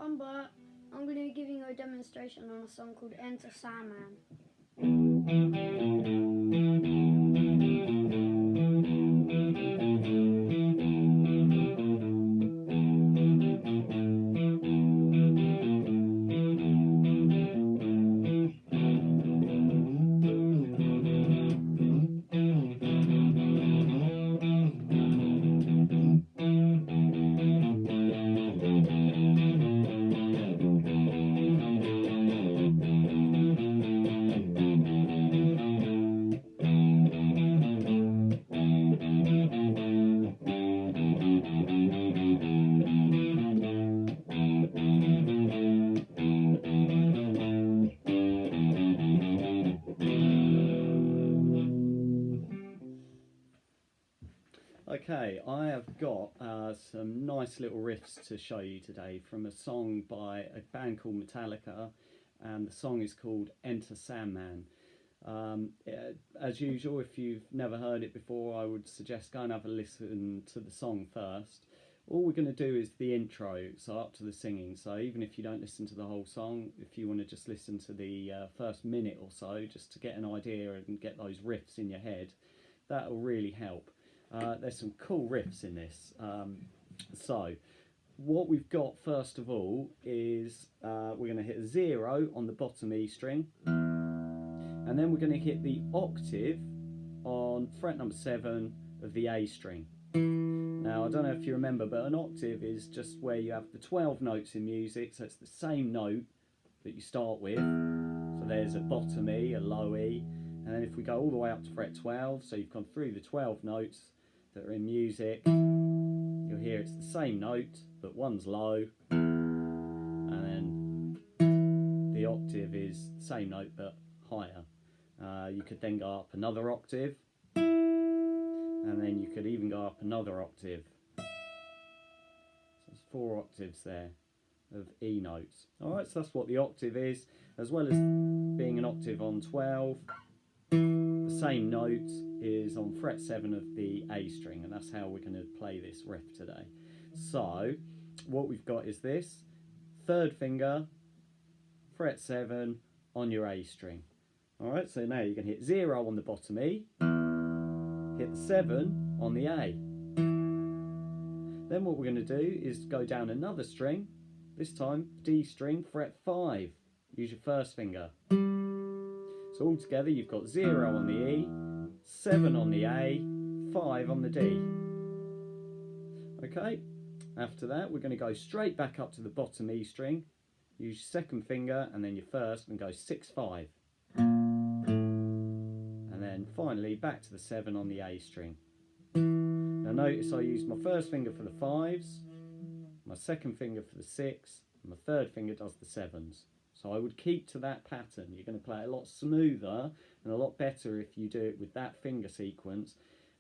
one, but I'm going to be giving you a demonstration on a song called Enter Sandman. Okay, I have got some nice little riffs to show you today from a song by a band called Metallica, and the song is called Enter Sandman. As usual, if you've never heard it before, I would suggest go and have a listen to the song first. All we're going to do is the intro, so up to the singing. So even if you don't listen to the whole song, if you want to just listen to the first minute or so, just to get an idea and get those riffs in your head, that'll really help. There's some cool riffs in this. So what we've got first of all is we're going to hit a 0 on the bottom E string, and then we're going to hit the octave on fret number 7 of the A string. Now I don't know if you remember, but an octave is just where you have the 12 notes in music, so it's the same note that you start with. So there's a bottom E, a low E, and then if we go all the way up to fret 12, so you've gone through the 12 notes that are in music, you'll hear it's the same note, but one's low, and then the octave is the same note but higher. You could then go up another octave, and then you could even go up another octave. So there's 4 octaves there of E notes. Alright, so that's what the octave is, as well as being an octave on 12. The same note is on fret 7 of the A string, and that's how we're going to play this riff today. So what we've got is this: 3rd finger, fret 7 on your A string. Alright, so now you can hit 0 on the bottom E, hit the 7 on the A. Then what we're going to do is go down another string, this time D string, fret 5. Use your 1st finger. So all together you've got 0 on the E, 7 on the A, 5 on the D. Okay, after that we're going to go straight back up to the bottom E string, use your 2nd finger and then your 1st, and go 6, 5. And then finally back to the 7 on the A string. Now notice I use my 1st finger for the 5s, my 2nd finger for the 6, and my 3rd finger does the 7s. So I would keep to that pattern. You're going to play it a lot smoother and a lot better if you do it with that finger sequence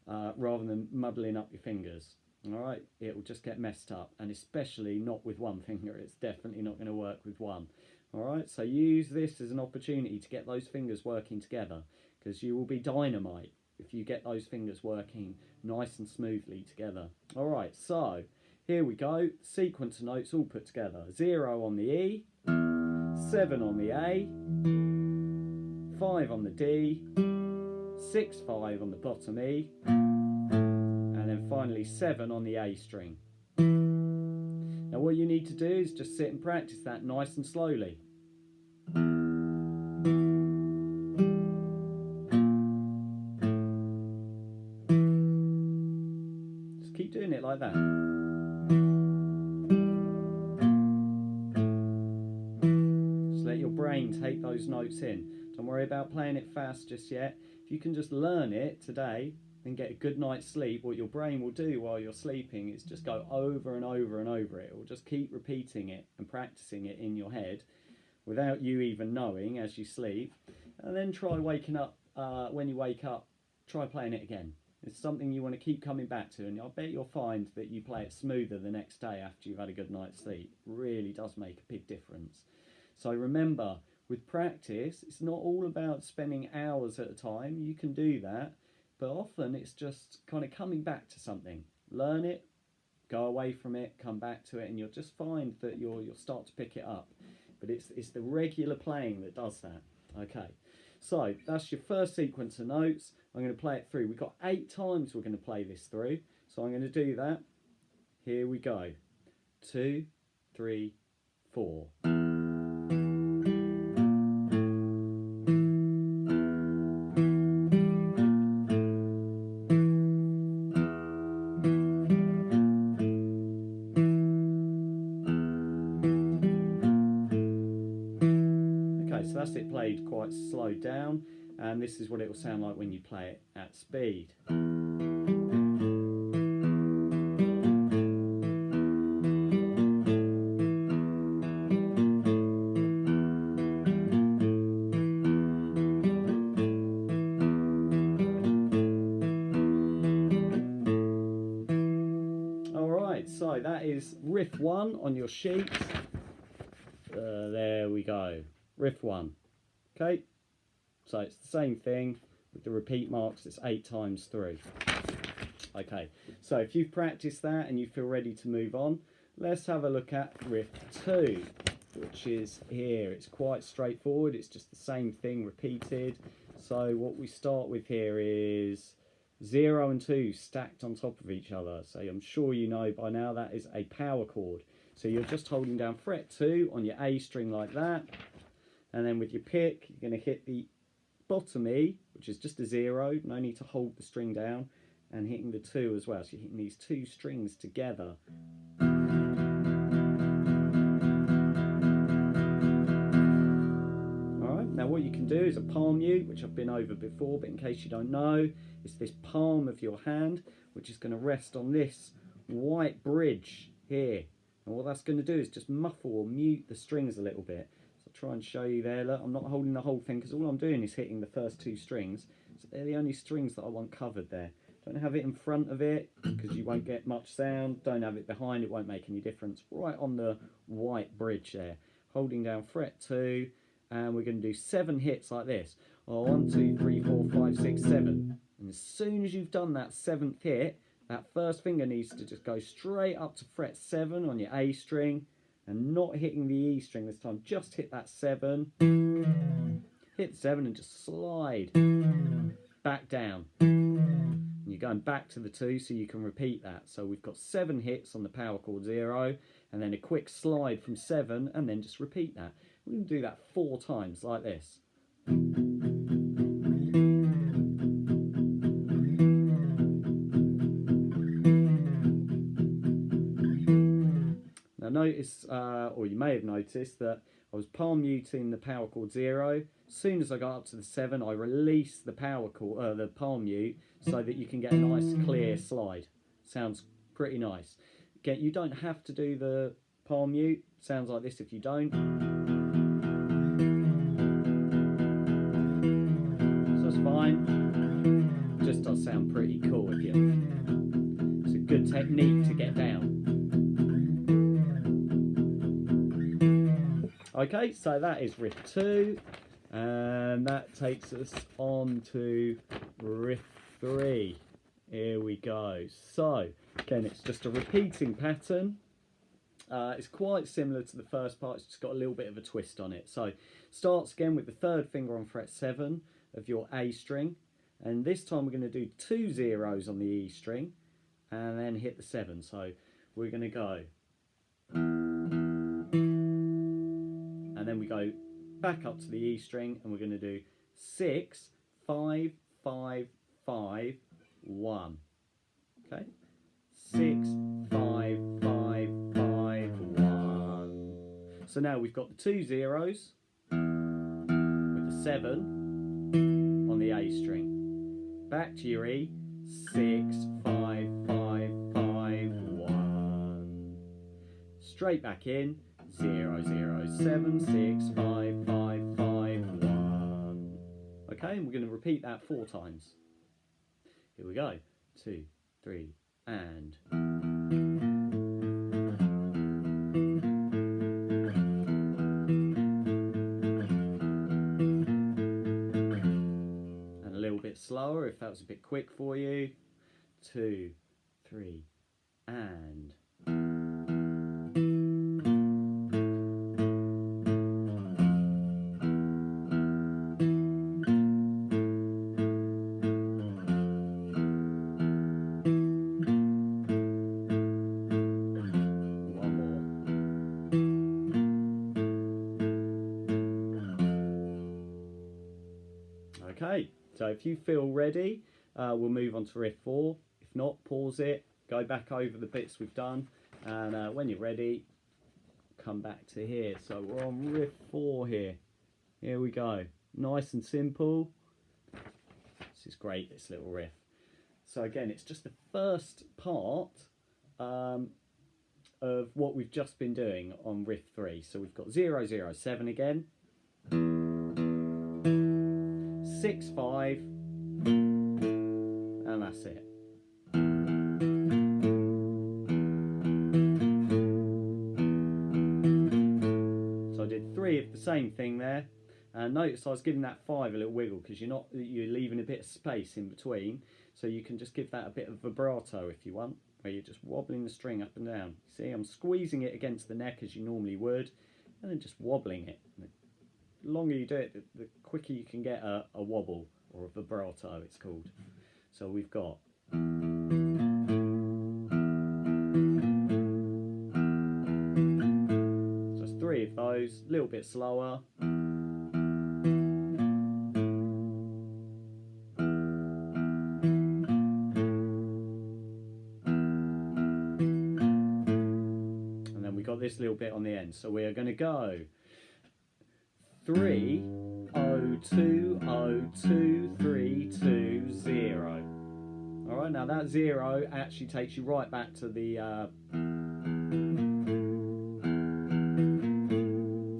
rather than muddling up your fingers. Alright, it will just get messed up, and especially not with one finger. It's definitely not going to work with one. Alright, so use this as an opportunity to get those fingers working together, because you will be dynamite if you get those fingers working nice and smoothly together. Alright, so here we go. Sequence of notes all put together. 0 on the E, 7 on the A, 5 on the D, 6, 5 on the bottom E, and then finally 7 on the A string. Now what you need to do is just sit and practice that nice and slowly. Just keep doing it like that. Let your brain take those notes in. Don't worry about playing it fast just yet. If you can just learn it today and get a good night's sleep, what your brain will do while you're sleeping is just go over and over and over it. It will just keep repeating it and practicing it in your head without you even knowing as you sleep. And then try waking up, when you wake up, try playing it again. It's something you want to keep coming back to, and I bet you'll find that you play it smoother the next day after you've had a good night's sleep. It really does make a big difference. So remember, with practice, it's not all about spending hours at a time. You can do that, but often it's just kind of coming back to something. Learn it, go away from it, come back to it, and you'll just find that you'll start to pick it up. But it's the regular playing that does that. Okay, so that's your first sequence of notes. I'm going to play it through. We've got 8 times we're going to play this through, so I'm going to do that. Here we go. 2, 3, 4. So that's it played quite slowed down, and this is what it will sound like when you play it at speed. Alright, so that is riff 1 on your sheet. There we go. Riff 1. Okay, so it's the same thing with the repeat marks. It's 8 times through. Okay, so if you've practiced that and you feel ready to move on, let's have a look at riff 2, which is here. It's quite straightforward. It's just the same thing repeated. So what we start with here is 0 and 2 stacked on top of each other. So I'm sure you know by now that is a power chord. So you're just holding down fret 2 on your A string like that. And then with your pick, you're going to hit the bottom E, which is just a 0. No need to hold the string down. And hitting the 2 as well. So you're hitting these 2 strings together. Alright, now what you can do is a palm mute, which I've been over before, but in case you don't know, it's this palm of your hand, which is going to rest on this white bridge here. And what that's going to do is just muffle or mute the strings a little bit. Try and show you there. Look, I'm not holding the whole thing because all I'm doing is hitting the first 2 strings. So they're the only strings that I want covered there. Don't have it in front of it because you won't get much sound. Don't have it behind, it won't make any difference. Right on the white bridge there. Holding down fret 2, and we're going to do 7 hits like this. 1, 2, 3, 4, 5, 6, 7. And as soon as you've done that 7th hit, that first finger needs to just go straight up to fret 7 on your A string. And not hitting the E string this time, just hit that 7, hit 7 and just slide back down. And you're going back to the 2 so you can repeat that. So we've got 7 hits on the power chord 0, and then a quick slide from 7, and then just repeat that. We're going to do that 4 times like this. Now notice, or you may have noticed, that I was palm muting the power chord 0. As soon as I got up to the 7, I released the power chord, the palm mute, so that you can get a nice clear slide. Sounds pretty nice. Again, you don't have to do the palm mute. Sounds like this if you don't. So that's fine. Just does sound pretty cool if you. It's a good technique to get down. Okay, so that is riff 2, and that takes us on to riff 3. Here we go. So, again, it's just a repeating pattern. It's quite similar to the first part, it's just got a little bit of a twist on it. So, starts again with the 3rd finger on fret 7 of your A string, and this time we're going to do 2 zeros on the E string, and then hit the 7. So, we're going to go. And then we go back up to the E string, and we're going to do 6, 5, 5, 5, 1. Okay? 6, 5, 5, 5, 1. So now we've got the 2 zeros with the 7 on the A string. Back to your E. 6, 5, 5, 5, 1. Straight back in. 0, 0, 7, 6, 5, 5, 5, 1. Okay, and we're going to repeat that 4 times. Here we go. 2, 3, and. And a little bit slower if that was a bit quick for you. 2, 3, and. Okay, so if you feel ready, we'll move on to riff 4. If not, pause it, go back over the bits we've done, and when you're ready, come back to here. So we're on riff 4 here. Here we go. Nice and simple. This is great, this little riff. So again, it's just the first part of what we've just been doing on riff 3. So we've got 0, 0, 7 again. 6, 5, and that's it. So I did 3 of the same thing there, and notice I was giving that 5 a little wiggle because you're leaving a bit of space in between, so you can just give that a bit of vibrato if you want, where you're just wobbling the string up and down. See, I'm squeezing it against the neck as you normally would, and then just wobbling it. The longer you do it, the quicker you can get a wobble, or a vibrato it's called. So we've got just 3 of those, a little bit slower. And then we got this little bit on the end. So we are going to go 3, 0, 2, 0, 2, 3, 2, 0. Alright, now that 0 actually takes you right back to the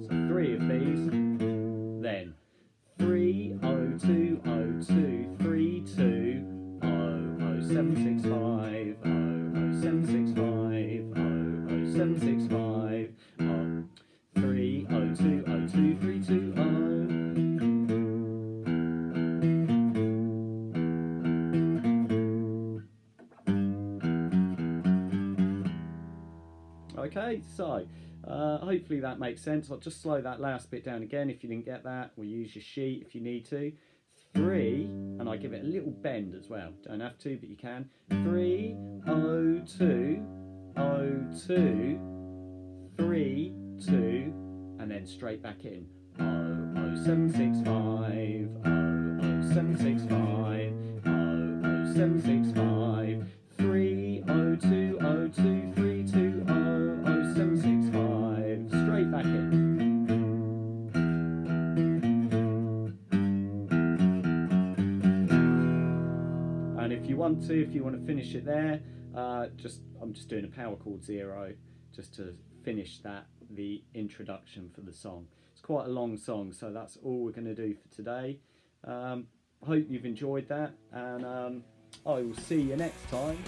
so 3 of these, then 3, 0, 2, 0, 2, 3, 2, 0, 0, 7, 6, 5, 0, 0, 7, 6, 5, 0, 0, 7, 6, 5, 0, 3, 0, 2, 0, 2, 3, 2, 0. Okay, so hopefully that makes sense. I'll just slow that last bit down again if you didn't get that. We'll use your sheet if you need to. 3, and I give it a little bend as well. Don't have to, but you can. 3, 0, 2, 0, 2, 3, 2, and then straight back in. 0, 0, 7, 6, 5, 0, 0, 7, 6, 5, 0, 0, 7, 6, 5, 3, 0, 2, 0, 2, 3, 2, 0, 0, 7, 6, 5, straight back in. And if you want to finish it there, I'm just doing a power chord 0 just to finish the introduction for the song. It's quite a long song, so that's all we're going to do for today. Hope you've enjoyed that, and I will see you next time.